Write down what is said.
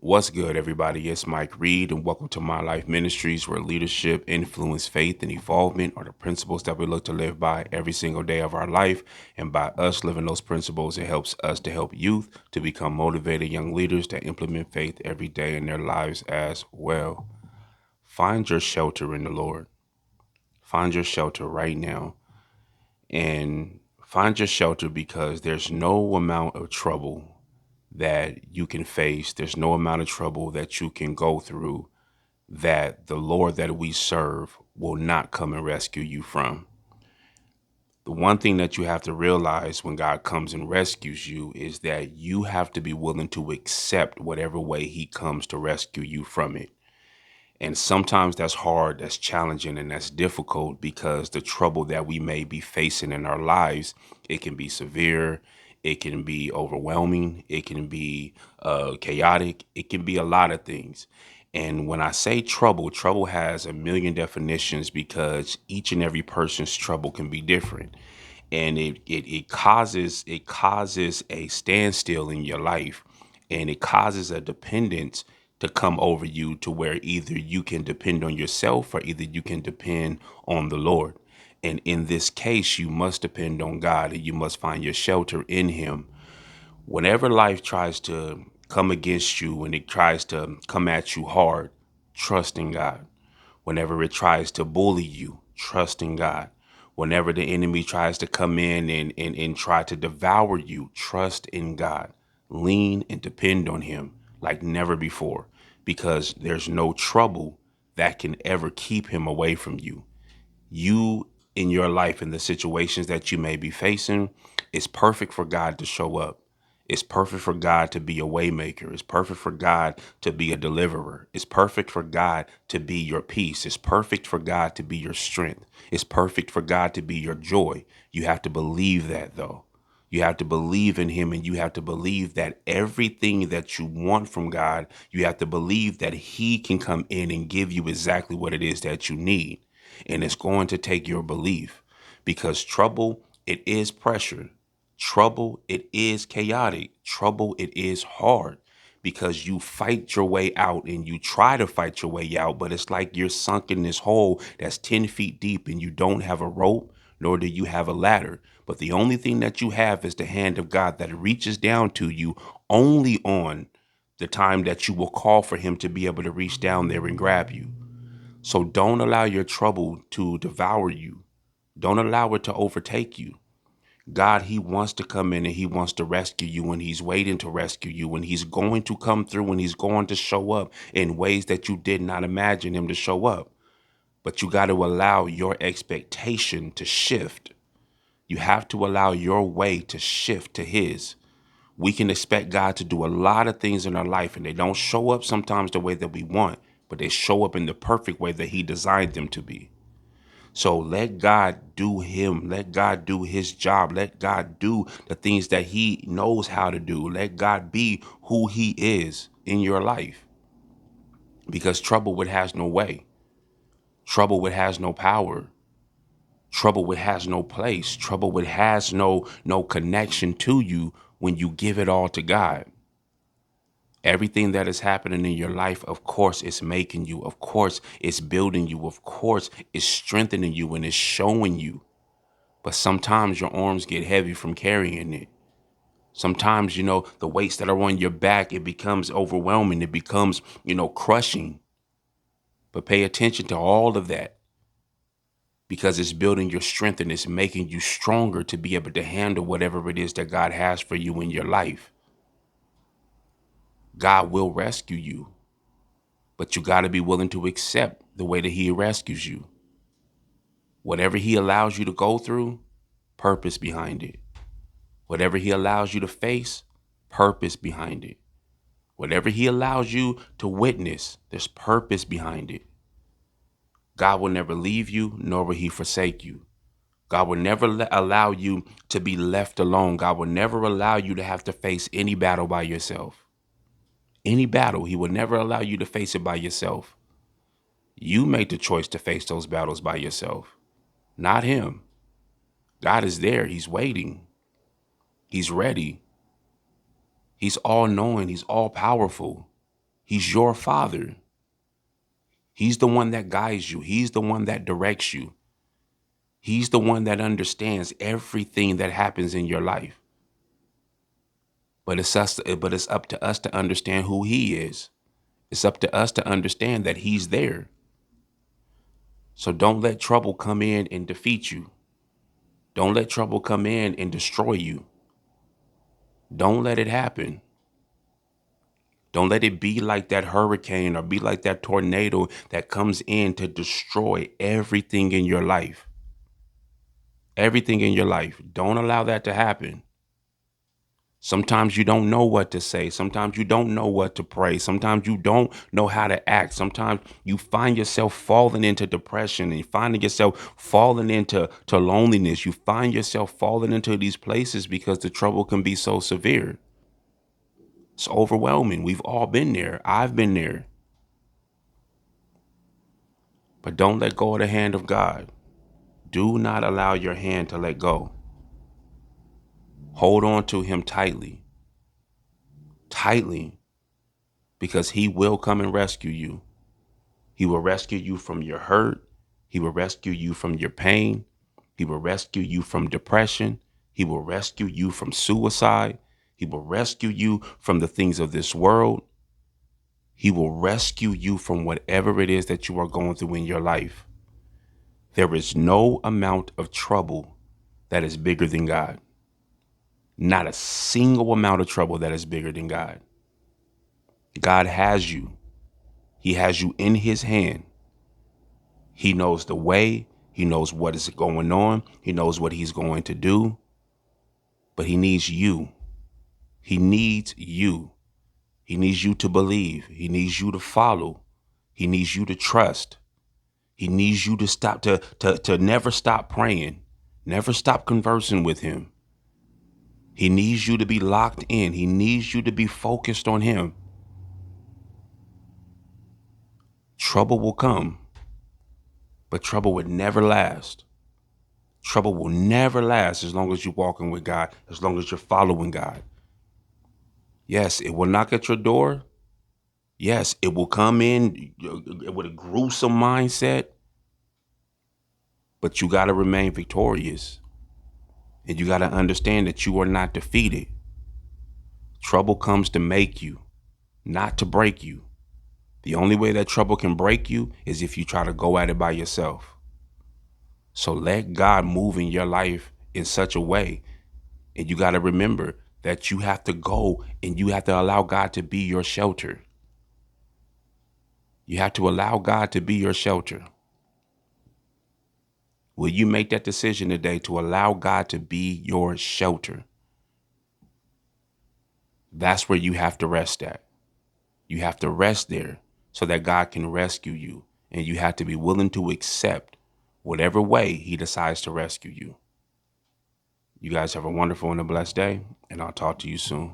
What's good, everybody? It's Mike Reed, and welcome to My Life Ministries, where leadership, influence, faith, and evolvement are the principles that we look to live by every single day of our life. And by us living those principles, it helps us to help youth to become motivated young leaders that implement faith every day in their lives as well. Find your shelter in the Lord. Find your shelter right now. And find your shelter because there's no amount of trouble that you can face. There's no amount of trouble that you can go through that the Lord that we serve will not come and rescue you from. The one thing that you have to realize when God comes and rescues you is that you have to be willing to accept whatever way he comes to rescue you from it. And sometimes that's hard, that's challenging, and that's difficult because the trouble that we may be facing in our lives, it can be severe, it can be overwhelming, it can be chaotic, it can be a lot of things. And when I say trouble, trouble has a million definitions because each and every person's trouble can be different. And it causes a standstill in your life, and it causes a dependence to come over you to where either you can depend on yourself or either you can depend on the Lord. And in this case, you must depend on God and you must find your shelter in him. Whenever life tries to come against you and it tries to come at you hard, trust in God. Whenever it tries to bully you, trust in God. Whenever the enemy tries to come in and try to devour you, trust in God. Lean and depend on him like never before, because there's no trouble that can ever keep him away from you. You in your life and the situations that you may be facing, it's perfect for God to show up. It's perfect for God to be a waymaker. It's perfect for God to be a deliverer. It's perfect for God to be your peace. It's perfect for God to be your strength. It's perfect for God to be your joy. You have to believe that, though. You have to believe in him, and you have to believe that everything that you want from God, you have to believe that he can come in and give you exactly what it is that you need. And it's going to take your belief, because trouble, it is pressure. Trouble, it is chaotic. Trouble, it is hard, because you fight your way out and you try to fight your way out, but it's like you're sunk in this hole that's 10 feet deep and you don't have a rope, nor do you have a ladder. But the only thing that you have is the hand of God that reaches down to you only on the time that you will call for him to be able to reach down there and grab you. So don't allow your trouble to devour you. Don't allow it to overtake you. God, he wants to come in and he wants to rescue you, and he's waiting to rescue you, and he's going to come through, and he's going to show up in ways that you did not imagine him to show up. But you got to allow your expectation to shift. You have to allow your way to shift to his. We can expect God to do a lot of things in our life, and they don't show up sometimes the way that we want, but they show up in the perfect way that he designed them to be. So let God do him. Let God do his job. Let God do the things that he knows how to do. Let God be who he is in your life, because trouble would has no way. Trouble would has no power. Trouble would has no place. Trouble would has no connection to you when you give it all to God. Everything that is happening in your life, of course, is making you. Of course, it's building you. Of course, it's strengthening you and it's showing you. But sometimes your arms get heavy from carrying it. Sometimes, the weights that are on your back, it becomes overwhelming. It becomes, crushing. But pay attention to all of that, because it's building your strength and it's making you stronger to be able to handle whatever it is that God has for you in your life. God will rescue you, but you got to be willing to accept the way that he rescues you. Whatever he allows you to go through, purpose behind it. Whatever he allows you to face, purpose behind it. Whatever he allows you to witness, there's purpose behind it. God will never leave you, nor will he forsake you. God will never allow you to be left alone. God will never allow you to have to face any battle by yourself. Any battle, he will never allow you to face it by yourself. You make the choice to face those battles by yourself, not him. God is there. He's waiting. He's ready. He's all knowing. He's all powerful. He's your father. He's the one that guides you. He's the one that directs you. He's the one that understands everything that happens in your life. But it's up to us to understand who he is. It's up to us to understand that he's there. So don't let trouble come in and defeat you. Don't let trouble come in and destroy you. Don't let it happen. Don't let it be like that hurricane or be like that tornado that comes in to destroy everything in your life. Everything in your life. Don't allow that to happen. Sometimes you don't know what to say. Sometimes you don't know what to pray. Sometimes you don't know how to act. Sometimes you find yourself falling into depression and finding yourself falling into loneliness. You find yourself falling into these places because the trouble can be so severe. It's overwhelming. We've all been there. I've been there. But don't let go of the hand of God. Do not allow your hand to let go. Hold on to him tightly. Tightly. Because he will come and rescue you. He will rescue you from your hurt. He will rescue you from your pain. He will rescue you from depression. He will rescue you from suicide. He will rescue you from the things of this world. He will rescue you from whatever it is that you are going through in your life. There is no amount of trouble that is bigger than God. Not a single amount of trouble that is bigger than God. God has you. He has you in his hand. He knows the way. He knows what is going on. He knows what he's going to do. But he needs you. He needs you. He needs you to believe. He needs you to follow. He needs you to trust. He needs you to stop, to never stop praying. Never stop conversing with him. He needs you to be locked in. He needs you to be focused on him. Trouble will come, but trouble would never last. Trouble will never last as long as you're walking with God, as long as you're following God. Yes, it will knock at your door. Yes, it will come in with a gruesome mindset, but you got to remain victorious. And you got to understand that you are not defeated. Trouble comes to make you, not to break you. The only way that trouble can break you is if you try to go at it by yourself. So let God move in your life in such a way. And you got to remember that you have to go and you have to allow God to be your shelter. You have to allow God to be your shelter. Will you make that decision today to allow God to be your shelter? That's where you have to rest at. You have to rest there so that God can rescue you. And you have to be willing to accept whatever way he decides to rescue you. You guys have a wonderful and a blessed day, and I'll talk to you soon.